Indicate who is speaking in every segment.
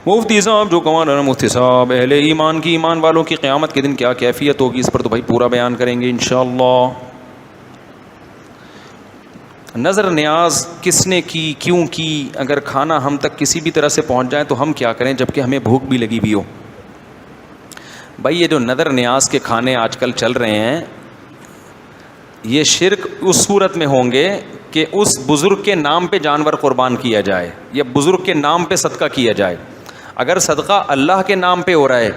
Speaker 1: مفتی صاحب جو کمان ہے مفتی صاحب، اہل ایمان کی، ایمان والوں کی قیامت کے دن کیا کیفیت ہوگی، اس پر تو بھائی پورا بیان کریں گے انشاءاللہ۔ نظر نیاز کس نے کی، کیوں کی؟ اگر کھانا ہم تک کسی بھی طرح سے پہنچ جائے تو ہم کیا کریں جبکہ ہمیں بھوک بھی لگی ہوئی ہو؟ بھائی یہ جو نظر نیاز کے کھانے آج کل چل رہے ہیں، یہ شرک اس صورت میں ہوں گے کہ اس بزرگ کے نام پہ جانور قربان کیا جائے یا بزرگ کے نام پہ صدقہ کیا جائے۔ اگر صدقہ اللہ کے نام پہ ہو رہا ہے،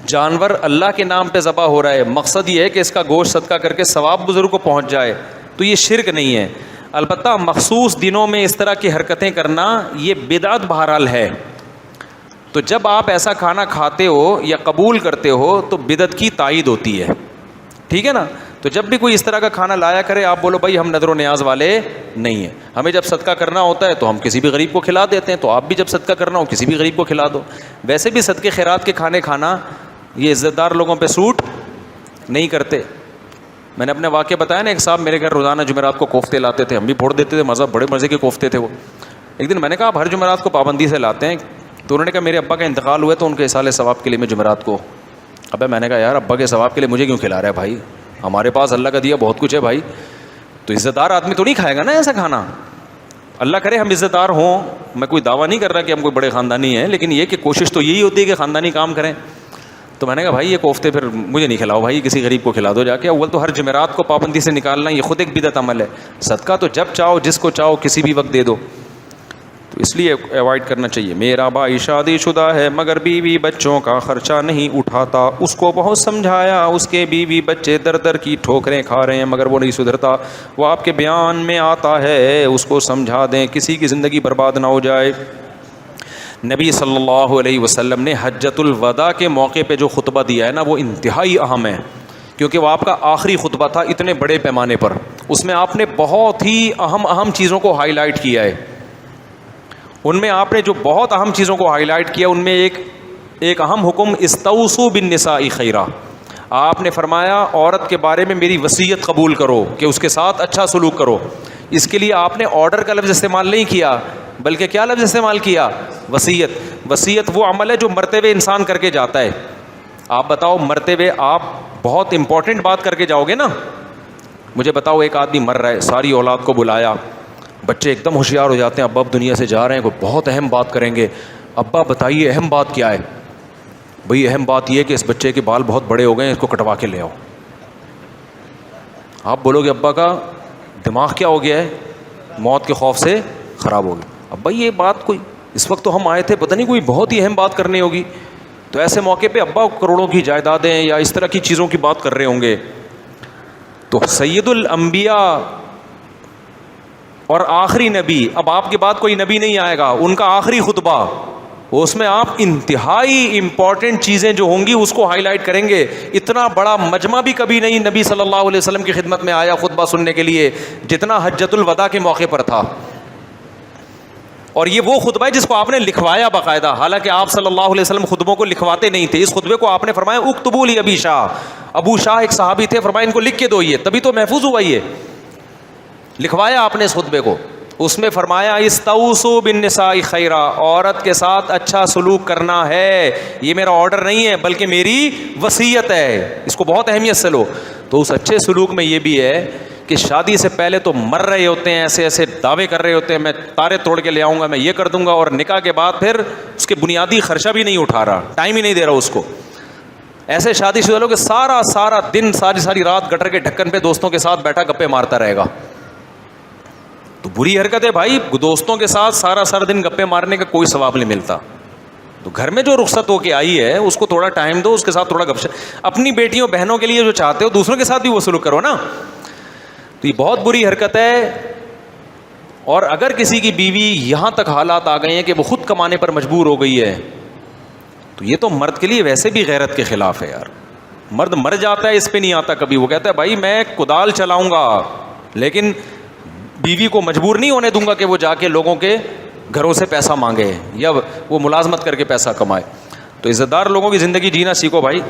Speaker 1: جانور اللہ کے نام پہ ذبح ہو رہا ہے، مقصد یہ ہے کہ اس کا گوشت صدقہ کر کے ثواب بزرگ کو پہنچ جائے، تو یہ شرک نہیں ہے۔ البتہ مخصوص دنوں میں اس طرح کی حرکتیں کرنا یہ بدعت بہرحال ہے۔ تو جب آپ ایسا کھانا کھاتے ہو یا قبول کرتے ہو تو بدعت کی تائید ہوتی ہے، ٹھیک ہے نا؟ تو جب بھی کوئی اس طرح کا کھانا لایا کرے، آپ بولو بھائی ہم نظر و نیاز والے نہیں ہیں، ہمیں جب صدقہ کرنا ہوتا ہے تو ہم کسی بھی غریب کو کھلا دیتے ہیں، تو آپ بھی جب صدقہ کرنا ہو کسی بھی غریب کو کھلا دو۔ ویسے بھی صدقے خیرات کے کھانے کھانا یہ عزت دار لوگوں پہ سوٹ نہیں کرتے۔ میں نے اپنے واقعہ بتایا نا، ایک صاحب میرے گھر روزانہ جمعرات کو کوفتے لاتے تھے، ہم بھی پھوڑ دیتے تھے، بڑے مزے کے کوفتے تھے وہ۔ ایک دن میں نے کہا آپ ہر جمعرات کو پابندی سے لاتے ہیں؟ تو انہوں نے کہا میرے ابا کا انتقال ہوا تو ان کے اصالہ ثواب کے لیے میں جمعرات کو۔ ابے میں نے کہا یار ابا کے ثواب کے لیے مجھے کیوں کھلا رہا ہے بھائی، ہمارے پاس اللہ کا دیا بہت کچھ ہے بھائی، تو عزت دار آدمی تو نہیں کھائے گا نا ایسا کھانا۔ اللہ کرے ہم عزت دار ہوں، میں کوئی دعویٰ نہیں کر رہا کہ ہم کوئی بڑے خاندانی ہیں، لیکن یہ کہ کوشش تو یہی ہوتی ہے کہ خاندانی کام کریں۔ تو میں نے کہا بھائی یہ کوفتے پھر مجھے نہیں کھلاؤ بھائی، کسی غریب کو کھلا دو جا کے۔ اول تو ہر جمعرات کو پابندی سے نکالنا یہ خود ایک بدعت عمل ہے۔ صدقہ تو جب چاہو جس کو چاہو کسی بھی وقت دے دو، تو اس لیے ایوائڈ کرنا چاہیے۔ میرا بھائی شادی شدہ ہے مگر بیوی بچوں کا خرچہ نہیں اٹھاتا، اس کو بہت سمجھایا، اس کے بیوی بچے در در کی ٹھوکریں کھا رہے ہیں مگر وہ نہیں سدھرتا، وہ آپ کے بیان میں آتا ہے، اس کو سمجھا دیں کسی کی زندگی برباد نہ ہو جائے۔ نبی صلی اللہ علیہ وسلم نے حجۃ الوداع کے موقع پہ جو خطبہ دیا ہے نا وہ انتہائی اہم ہے، کیونکہ وہ آپ کا آخری خطبہ تھا اتنے بڑے پیمانے پر۔ اس میں آپ نے بہت ہی اہم چیزوں کو ہائی لائٹ کیا ہے۔ ان میں آپ نے جو بہت اہم چیزوں کو ہائی لائٹ کیا، ان میں ایک اہم حکم استوصوا بالنساء خیرا۔ آپ نے فرمایا عورت کے بارے میں میری وصیت قبول کرو کہ اس کے ساتھ اچھا سلوک کرو۔ اس کے لیے آپ نے آرڈر کا لفظ استعمال نہیں کیا، بلکہ کیا لفظ استعمال کیا؟ وصیت۔ وصیت وہ عمل ہے جو مرتے ہوئے انسان کر کے جاتا ہے۔ آپ بتاؤ مرتے ہوئے آپ بہت امپورٹنٹ بات کر کے جاؤ گے نا۔ مجھے بتاؤ ایک آدمی مر رہا ہے، ساری اولاد کو بلایا، بچے ایک دم ہوشیار ہو جاتے ہیں، ابا اب دنیا سے جا رہے ہیں، کوئی بہت اہم بات کریں گے، ابا بتائیے اہم بات کیا ہے؟ بھئی اہم بات یہ ہے کہ اس بچے کے بال بہت بڑے ہو گئے ہیں، اس کو کٹوا کے لے آؤ۔ آپ بولو گے ابا کا دماغ کیا ہو گیا ہے؟ موت کے خوف سے خراب ہو گیا۔ ابا یہ بات کوئی اس وقت تو ہم آئے تھے، پتہ نہیں کوئی بہت ہی اہم بات کرنی ہوگی۔ تو ایسے موقع پہ ابا کروڑوں کی جائیدادیں یا اس طرح کی چیزوں کی بات کر رہے ہوں گے۔ تو سید الانبیاء اور آخری نبی، اب آپ کے بعد کوئی نبی نہیں آئے گا، ان کا آخری خطبہ، اس میں آپ انتہائی امپورٹنٹ چیزیں جو ہوں گی اس کو ہائی لائٹ کریں گے۔ اتنا بڑا مجمع بھی کبھی نہیں نبی صلی اللہ علیہ وسلم کی خدمت میں آیا خطبہ سننے کے لیے جتنا حجۃ الوداع کے موقع پر تھا۔ اور یہ وہ خطبہ ہے جس کو آپ نے لکھوایا باقاعدہ، حالانکہ آپ صلی اللہ علیہ وسلم خطبوں کو لکھواتے نہیں تھے۔ اس خطبے کو آپ نے فرمایا اکتبوا لی ابی شاہ، ابو شاہ ایک صحابی تھے، فرمایا ان کو لکھ کے دو، یہ تبھی تو محفوظ ہوا، یہ لکھوایا آپ نے اس خطبے کو۔ اس میں فرمایا استوصوا بالنساء خیرا، عورت کے ساتھ اچھا سلوک کرنا ہے، یہ میرا آرڈر نہیں ہے بلکہ میری وصیت ہے، اس کو بہت اہمیت سے لو۔ تو اس اچھے سلوک میں یہ بھی ہے کہ شادی سے پہلے تو مر رہے ہوتے ہیں، ایسے ایسے دعوے کر رہے ہوتے ہیں، میں تارے توڑ کے لے آؤں گا، میں یہ کر دوں گا، اور نکاح کے بعد پھر اس کے بنیادی خرچہ بھی نہیں اٹھا رہا، ٹائم ہی نہیں دے رہا اس کو۔ ایسے شادی شدہ لوگ سارا دن ساری رات گٹر کے ڈھکن پہ دوستوں کے ساتھ بیٹھا گپے مارتا رہے گا، تو بری حرکت ہے بھائی۔ دوستوں کے ساتھ سارا دن گپے مارنے کا کوئی ثواب نہیں ملتا۔ تو گھر میں جو رخصت ہو کے آئی ہے اس کو تھوڑا ٹائم دو، اس کے ساتھ تھوڑا گپ شپ، اپنی بیٹیوں بہنوں کے لیے جو چاہتے ہو دوسروں کے ساتھ بھی وہ سلوک کرو نا۔ تو یہ بہت بری حرکت ہے۔ اور اگر کسی کی بیوی یہاں تک حالات آ گئے ہیں کہ وہ خود کمانے پر مجبور ہو گئی ہے، تو یہ تو مرد کے لیے ویسے بھی غیرت کے خلاف ہے یار۔ مرد مر جاتا ہے اس پہ نہیں آتا کبھی، وہ کہتا ہے بھائی میں کدال چلاؤں گا لیکن بیوی کو مجبور نہیں ہونے دوں گا کہ وہ جا کے لوگوں کے گھروں سے پیسہ مانگے یا وہ ملازمت کر کے پیسہ کمائے۔ تو عزت دار لوگوں کی زندگی جینا سیکھو بھائی۔